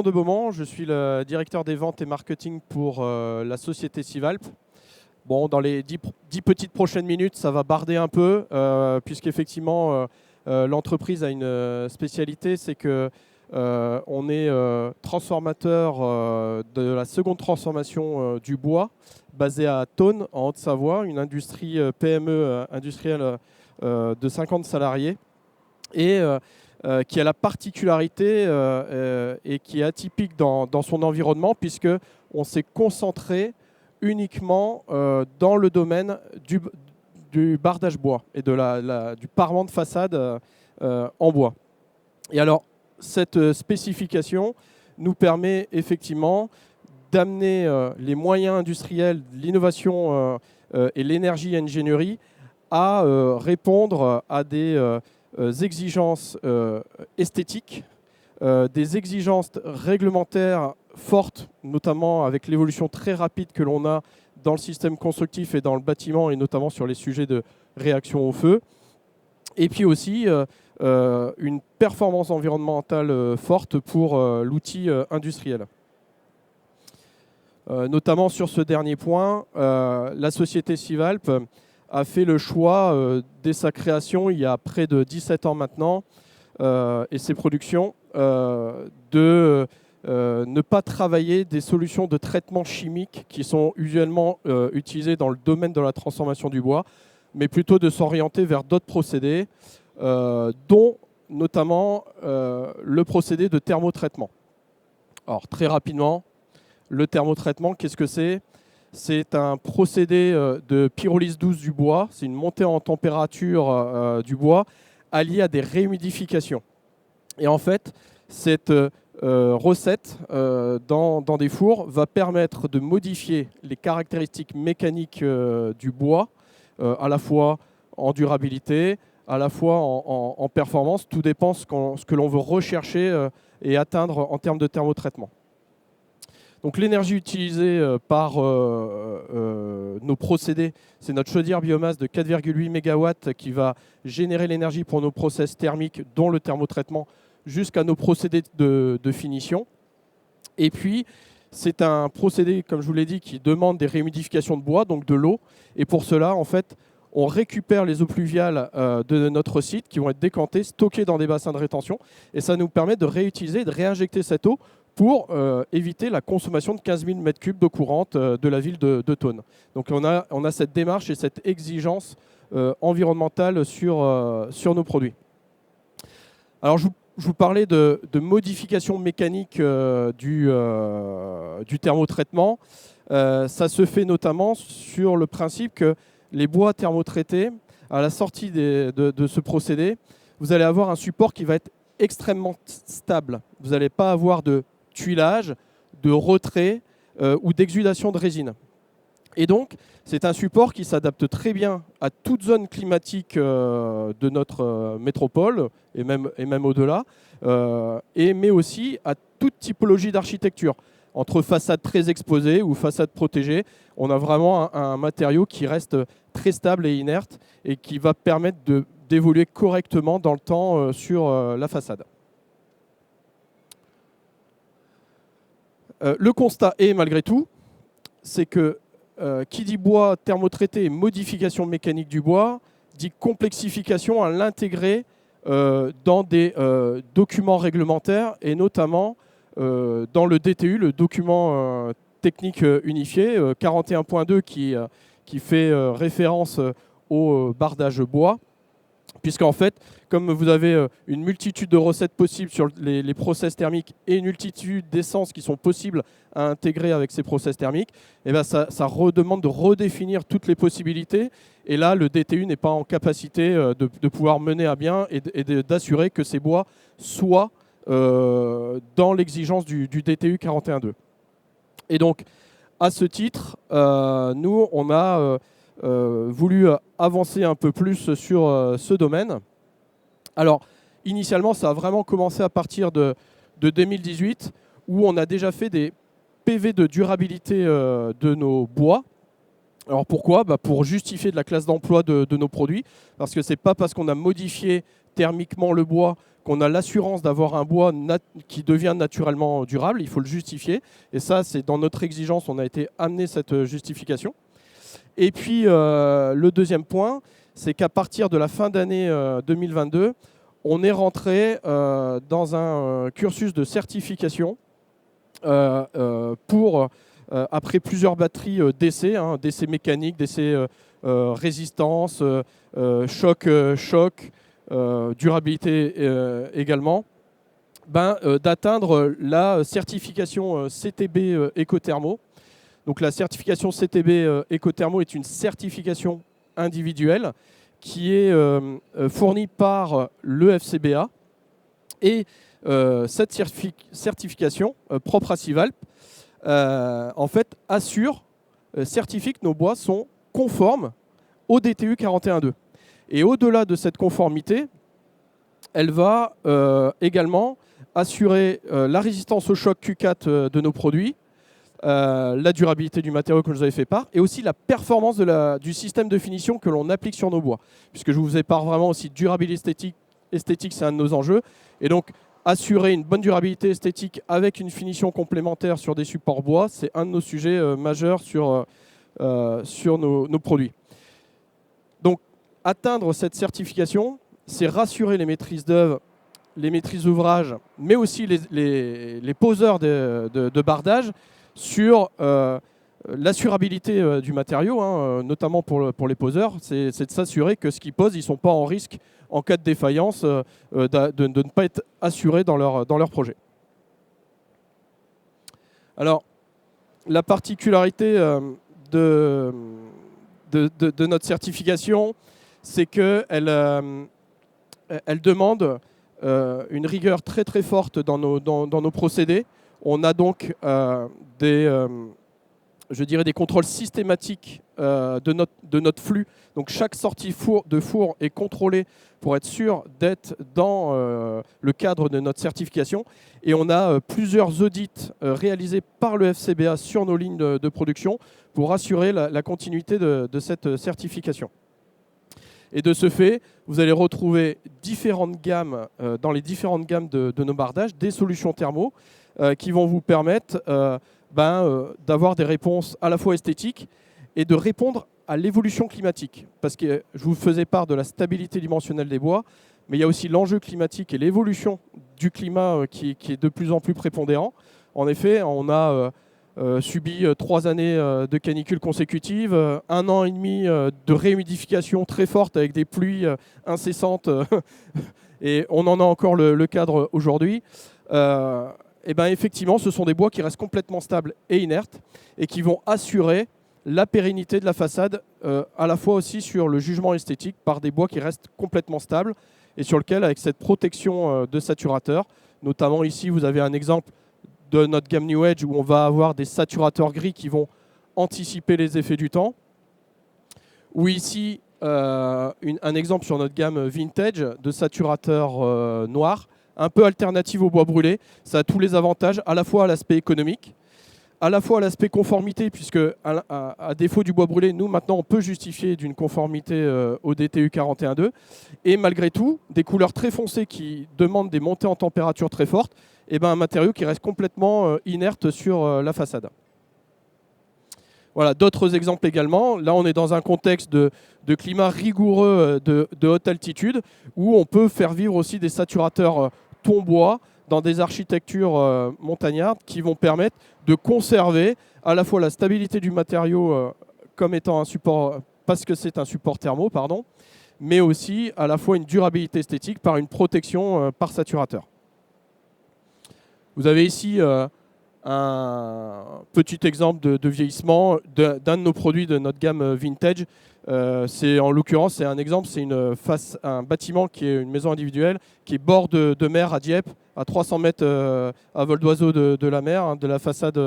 Yvon de Beaumont, je suis le directeur des ventes et marketing pour la société Sivalp. Bon, dans les 10 petites prochaines minutes, ça va barder un peu, puisqu'effectivement, l'entreprise a une spécialité, c'est que on est transformateur de la seconde transformation du bois, basé à Thônes, en Haute-Savoie, une industrie PME industrielle de 50 salariés, et qui a la particularité et qui est atypique dans son environnement, puisqu'on s'est concentré uniquement dans le domaine du bardage bois et du parement de façade en bois. Et alors, cette spécification nous permet effectivement d'amener les moyens industriels, l'innovation et l'énergie ingénierie à répondre à des exigences esthétiques, des exigences réglementaires fortes, notamment avec l'évolution très rapide que l'on a dans le système constructif et dans le bâtiment, et notamment sur les sujets de réaction au feu. Et puis aussi une performance environnementale forte pour l'outil industriel. Notamment sur ce dernier point, la société Sivalp a fait le choix, dès sa création, il y a près de 17 ans maintenant, et ses productions, de ne pas travailler des solutions de traitement chimique qui sont usuellement utilisées dans le domaine de la transformation du bois, mais plutôt de s'orienter vers d'autres procédés, dont notamment le procédé de thermotraitement. Alors très rapidement, le thermotraitement, qu'est-ce que c'est ? C'est un procédé de pyrolyse douce du bois, c'est une montée en température du bois alliée à des réhumidifications. Et en fait, cette recette dans des fours va permettre de modifier les caractéristiques mécaniques du bois, à la fois en durabilité, à la fois en performance. Tout dépend ce que l'on veut rechercher et atteindre en termes de thermotraitement. Donc l'énergie utilisée par nos procédés, c'est notre chaudière biomasse de 4,8 MW qui va générer l'énergie pour nos process thermiques, dont le thermotraitement, jusqu'à nos procédés de finition. Et puis, c'est un procédé, comme je vous l'ai dit, qui demande des réhumidifications de bois, donc de l'eau. Et pour cela, en fait, on récupère les eaux pluviales de notre site qui vont être décantées, stockées dans des bassins de rétention. Et ça nous permet de réutiliser, de réinjecter cette eau pour éviter la consommation de 15 000 m3 d'eau courante de la ville de Thônes. Donc on a cette démarche et cette exigence environnementale sur nos produits. Alors je vous parlais de modification mécanique du thermotraitement. Ça se fait notamment sur le principe que les bois thermotraités, à la sortie de ce procédé, vous allez avoir un support qui va être extrêmement stable. Vous n'allez pas avoir de tuilage, de retrait ou d'exudation de résine. Et donc, c'est un support qui s'adapte très bien à toute zone climatique de notre métropole, et même au-delà, mais aussi à toute typologie d'architecture. Entre façades très exposées ou façades protégées, on a vraiment un matériau qui reste très stable et inerte et qui va permettre d'évoluer correctement dans le temps sur la façade. Le constat est, malgré tout, c'est que qui dit bois thermotraité et modification mécanique du bois, dit complexification à l'intégrer dans des documents réglementaires et notamment dans le DTU, le document technique unifié, 41.2 qui fait référence au bardage bois. Puisqu'en fait, comme vous avez une multitude de recettes possibles sur les process thermiques et une multitude d'essences qui sont possibles à intégrer avec ces process thermiques, et bien ça redemande de redéfinir toutes les possibilités. Et là, le DTU n'est pas en capacité de pouvoir mener à bien et d'assurer que ces bois soient dans l'exigence du DTU 41.2. Et donc, à ce titre, nous, on a voulu avancer un peu plus sur ce domaine. Alors, initialement, ça a vraiment commencé à partir de 2018, où on a déjà fait des PV de durabilité de nos bois. Alors pourquoi ? Pour justifier de la classe d'emploi de nos produits, parce que ce n'est pas parce qu'on a modifié thermiquement le bois qu'on a l'assurance d'avoir un bois qui devient naturellement durable. Il faut le justifier. Et ça, c'est dans notre exigence, on a été amené cette justification. Et puis, le deuxième point, c'est qu'à partir de la fin d'année 2022, on est rentré dans un cursus de certification pour, après plusieurs batteries d'essais, d'essais mécaniques, d'essais résistance, choc, durabilité également, d'atteindre la certification CTB Ecothermo. Donc la certification CTB Ecothermo est une certification individuelle qui est fournie par le FCBA. Et cette certification propre à Sivalp, en fait, certifie que nos bois sont conformes au DTU 41.2. Et au-delà de cette conformité, elle va également assurer la résistance au choc Q4 de nos produits, la durabilité du matériau que je vous avais fait part, et aussi la performance du système de finition que l'on applique sur nos bois. Puisque je vous ai part vraiment aussi durabilité esthétique, c'est un de nos enjeux. Et donc, assurer une bonne durabilité esthétique avec une finition complémentaire sur des supports bois, c'est un de nos sujets majeurs sur nos produits. Donc, atteindre cette certification, c'est rassurer les maîtrises d'œuvre, les maîtrises d'ouvrage, mais aussi les poseurs de bardage sur l'assurabilité du matériau, notamment pour les poseurs. C'est de s'assurer que ce qu'ils posent, ils ne sont pas en risque en cas de défaillance de ne pas être assurés dans leur projet. Alors, la particularité de notre certification, c'est qu'elle demande une rigueur très très forte dans nos procédés. On a donc des contrôles systématiques de notre flux. Donc chaque sortie de four est contrôlée pour être sûr d'être dans le cadre de notre certification. Et on a plusieurs audits réalisés par le FCBA sur nos lignes de production pour assurer la continuité de cette certification. Et de ce fait, vous allez retrouver différentes gammes, dans les différentes gammes de nos bardages, des solutions thermo qui vont vous permettre d'avoir des réponses à la fois esthétiques et de répondre à l'évolution climatique. Parce que je vous faisais part de la stabilité dimensionnelle des bois, mais il y a aussi l'enjeu climatique et l'évolution du climat qui est de plus en plus prépondérant. En effet, on a subi 3 années de canicules consécutives, 1 an et demi de réhumidification très forte avec des pluies incessantes, et on en a encore le cadre aujourd'hui. Et effectivement, ce sont des bois qui restent complètement stables et inertes et qui vont assurer la pérennité de la façade, à la fois aussi sur le jugement esthétique par des bois qui restent complètement stables et sur lequel, avec cette protection de saturateurs, notamment ici, vous avez un exemple de notre gamme New Edge où on va avoir des saturateurs gris qui vont anticiper les effets du temps. Ou ici, un exemple sur notre gamme Vintage de saturateurs noirs, un peu alternative au bois brûlé. Ça a tous les avantages, à la fois à l'aspect économique, à la fois à l'aspect conformité, puisque à défaut du bois brûlé, nous maintenant on peut justifier d'une conformité au DTU 41.2. Et malgré tout, des couleurs très foncées qui demandent des montées en température très fortes, et un matériau qui reste complètement inerte sur la façade. Voilà, d'autres exemples également. Là, on est dans un contexte de climat rigoureux de haute altitude où on peut faire vivre aussi des saturateurs ton-bois dans des architectures montagnardes qui vont permettre de conserver à la fois la stabilité du matériau comme étant un support, parce que c'est un support thermo, pardon, mais aussi à la fois une durabilité esthétique par une protection par saturateur. Vous avez ici un petit exemple de vieillissement d'un de nos produits de notre gamme Vintage. En l'occurrence, c'est un exemple, c'est un bâtiment qui est une maison individuelle, qui est bord de mer à Dieppe, à 300 mètres à vol d'oiseau de la mer, de la façade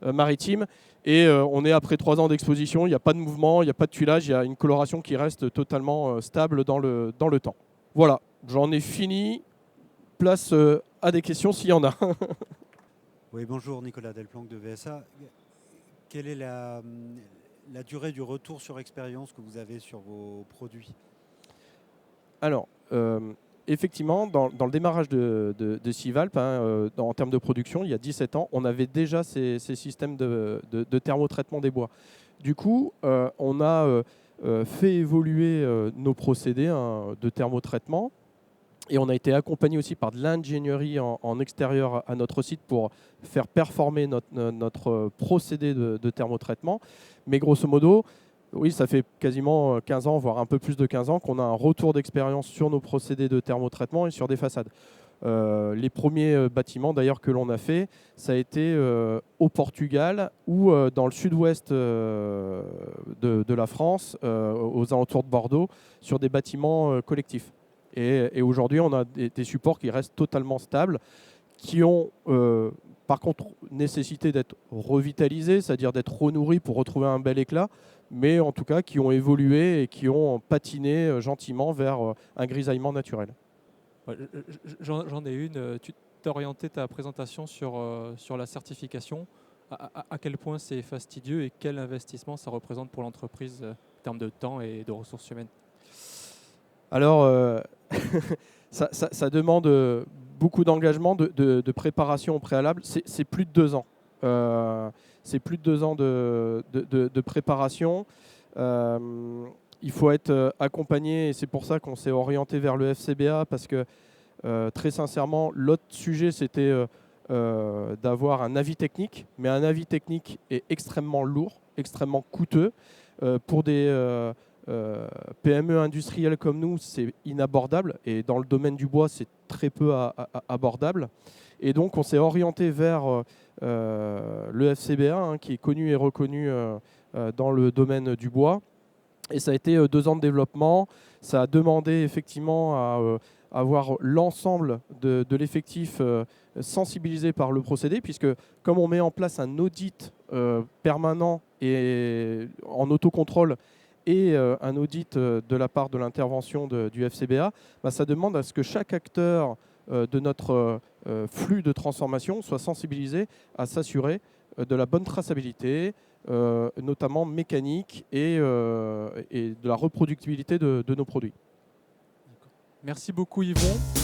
maritime. Et on est après 3 ans d'exposition, il n'y a pas de mouvement, il n'y a pas de tuilage, il y a une coloration qui reste totalement stable dans le temps. Voilà, j'en ai fini. Place à des questions s'il y en a. Oui, bonjour, Nicolas Delplanque de VSA. Quelle est la durée du retour sur expérience que vous avez sur vos produits? Alors, effectivement, dans le démarrage de Sivalp, en termes de production, il y a 17 ans, on avait déjà ces systèmes de thermotraitement des bois. Du coup, on a fait évoluer nos procédés de thermotraitement. Et on a été accompagné aussi par de l'ingénierie en extérieur à notre site pour faire performer notre procédé de thermotraitement. Mais grosso modo, oui, ça fait quasiment 15 ans, voire un peu plus de 15 ans, qu'on a un retour d'expérience sur nos procédés de thermotraitement et sur des façades. Les premiers bâtiments d'ailleurs que l'on a fait, ça a été au Portugal ou dans le sud-ouest de la France, aux alentours de Bordeaux, sur des bâtiments collectifs. Et aujourd'hui, on a des supports qui restent totalement stables, qui ont par contre nécessité d'être revitalisés, c'est-à-dire d'être renourris pour retrouver un bel éclat, mais en tout cas qui ont évolué et qui ont patiné gentiment vers un grisaillement naturel. Ouais, j'en ai une. Tu t'es orienté ta présentation sur la certification. À quel point c'est fastidieux et quel investissement ça représente pour l'entreprise en termes de temps et de ressources humaines? Alors, ça demande beaucoup d'engagement, de préparation au préalable. C'est plus de 2 ans. C'est plus de 2 ans de préparation. Il faut être accompagné et c'est pour ça qu'on s'est orienté vers le FCBA parce que très sincèrement, l'autre sujet c'était d'avoir un avis technique, mais un avis technique est extrêmement lourd, extrêmement coûteux. Pour des PME industrielles comme nous, c'est inabordable et dans le domaine du bois, c'est très peu abordable. Et donc on s'est orienté vers le FCBA qui est connu et reconnu dans le domaine du bois. Et ça a été 2 ans de développement. Ça a demandé effectivement à avoir l'ensemble de l'effectif sensibilisé par le procédé, puisque comme on met en place un audit permanent et en autocontrôle et un audit de la part de l'intervention du FCBA, ça demande à ce que chaque acteur de notre flux de transformation soit sensibilisé à s'assurer de la bonne traçabilité, notamment mécanique et de la reproductibilité de nos produits. Merci beaucoup Yvon.